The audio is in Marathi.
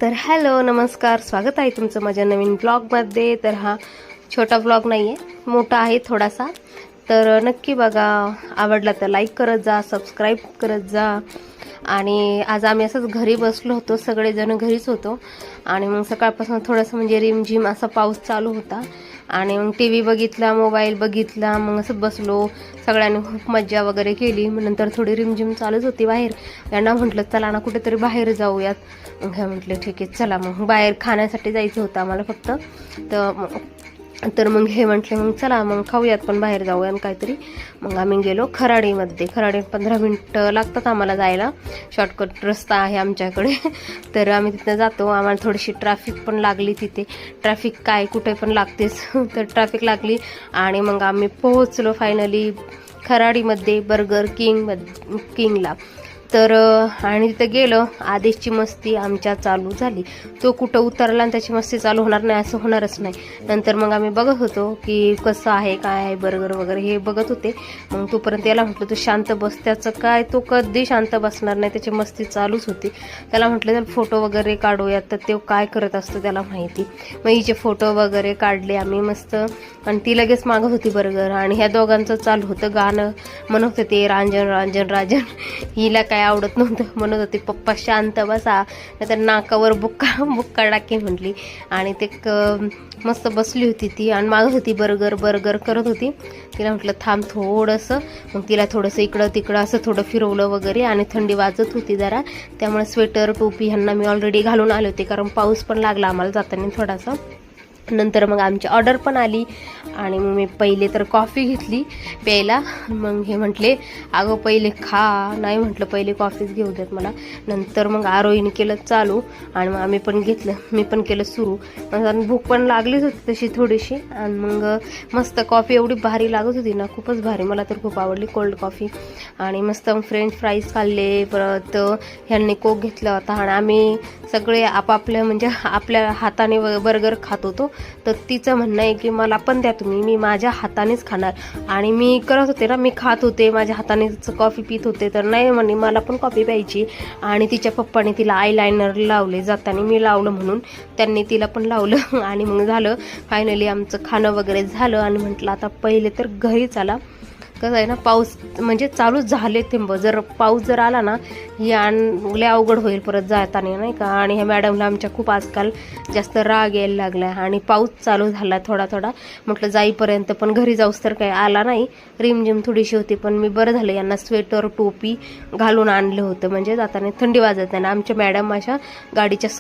तर हॅलो नमस्कार, स्वागत आहे तुमचं माझ्या नवीन ब्लॉगमध्ये। तर हा छोटा ब्लॉग नाही आहे, मोठा आहे थोडासा। तर नक्की बघा, आवडला तर लाईक करत जा, सबस्क्राईब करत जा। आणि आज आम्ही असंच घरी बसलो होतो, सगळेजण घरीच होतो। आणि मग सकाळपासून थोडंसं म्हणजे रिमझिम असा पाऊस चालू होता। आणि मग टी व्ही बघितला, मोबाईल बघितला, मग असं बसलो, सगळ्यांनी खूप मज्जा वगैरे केली। मग नंतर थोडी रिमझिम चालूच होती बाहेर। यांना म्हटलं चला ना कुठेतरी बाहेर जाऊयात। मग हे म्हटले ठीक आहे चला, मग बाहेर खाण्यासाठी जायचं होतं आम्हाला फक्त। तर मग हे म्हटले मग चला मग खाऊयात, पण बाहेर जाऊया काहीतरी। मग आम्ही गेलो खराडीमध्ये। खराडी 15 मिनिटं लागतात आम्हाला जायला, शॉर्टकट रस्ता आहे आमच्याकडे। तर आम्ही तिथं जातो। आम्हाला थोडीशी ट्रॅफिक पण लागली तिथे, ट्रॅफिक काय कुठे पण लागतेच। तर ट्रॅफिक लागली आणि मग आम्ही पोहोचलो फायनली खराडीमध्ये बर्गर किंगला। तर आणि तिथं गेलो, आदेशची मस्ती आमच्या चालू झाली। तो कुठं उतरला आणि त्याची मस्ती चालू होणार नाही असं होणारच नाही। नंतर मग आम्ही बघत होतो की कसं आहे काय आहे बर्गर वगैरे हे बघत होते। मग तोपर्यंत याला म्हटलं तू शांत बस, त्याचं काय तो कधी शांत बसणार नाही, त्याची मस्ती चालूच होती। त्याला म्हटलं त्याला फोटो वगैरे काढूयात, तर तो काय करत असतो त्याला माहिती। मग हिचे फोटो वगैरे काढले आम्ही मस्त, आणि ती लगेच मागत होती बर्गर। आणि ह्या दोघांचं चालू होतं गाणं, म्हणत होते रांजण रांजण रांजण। हिला काय आवडत नव्हतं, म्हणत होती पप्पा शांत बसा नाहीतर नाकावर बुक्का बुक्का टाके म्हटली। आणि ते मस्त बसली होती ती आणि मागत होती बर्गर बर्गर करत होती। तिला म्हटलं थांब थोडंसं, मग तिला थोडंसं इकडं तिकडं असं थोडं फिरवलं वगैरे। आणि थंडी वाजत होती जरा, त्यामुळे स्वेटर टोपी ह्यांना मी ऑलरेडी घालून आले होते, कारण पाऊस पण लागला आम्हाला जाताना थोडासा। नंतर मग आमची ऑर्डर पण आली आणि मग मी पहिले तर कॉफी घेतली प्यायला। मग हे म्हटले अगं पहिले खा, नाही म्हटलं पहिले कॉफीच घेऊ देत मला। नंतर मग आरोहीने केलं चालू आणि मग आम्ही पण घेतलं, मी पण केलं सुरू। भूक पण लागलीच होती तशी थोडीशी। आणि मग मस्त कॉफी एवढी भारी लागत होती ना, खूपच भारी, मला तर खूप आवडली कोल्ड कॉफी। आणि मस्त फ्रेंच फ्राईज खाल्ले, परत ह्यांनी कोक घेतला होता। आणि आम्ही सगळे आपापल्या म्हणजे आपल्या हाताने बर्गर खात होतो। तर तिचं म्हणणं आहे की मला पण द्या तुम्ही, मी माझ्या हातानेच खाणार। आणि मी करत होते ना, मी खात होते माझ्या हातानेच कॉफी पित होते, तर नाही म्हणे मला पण कॉफी प्यायची। आणि तिच्या पप्पाने तिला आयलायनर लावले जाताना, मी लावलं म्हणून त्यांनी तिला पण लावलं। आणि मग झालं फायनली आमचं खाणं वगैरे झालं। आणि म्हटलं आता पहिले तर घरी चला, कसं आहे ना पाऊस म्हणजे चालूच झाले थेंब, जर पाऊस जर आला ना लय अवघड होईल परत जाताना नाही का। आणि ह्या मॅडमला आमच्या खूप आजकाल जास्त राग यायला लागला आहे, आणि पाऊस चालू झाला थोडा थोडा। म्हटलं जाईपर्यंत पण घरी जाऊस तर काही आला नाही, रिमझिम थोडीशी होती, पण मी बरं झालं यांना स्वेटर टोपी घालून आणलं होतं, म्हणजे जाताना थंडी वाजत नाही ना। आमच्या मॅडम अशा गाडीच्या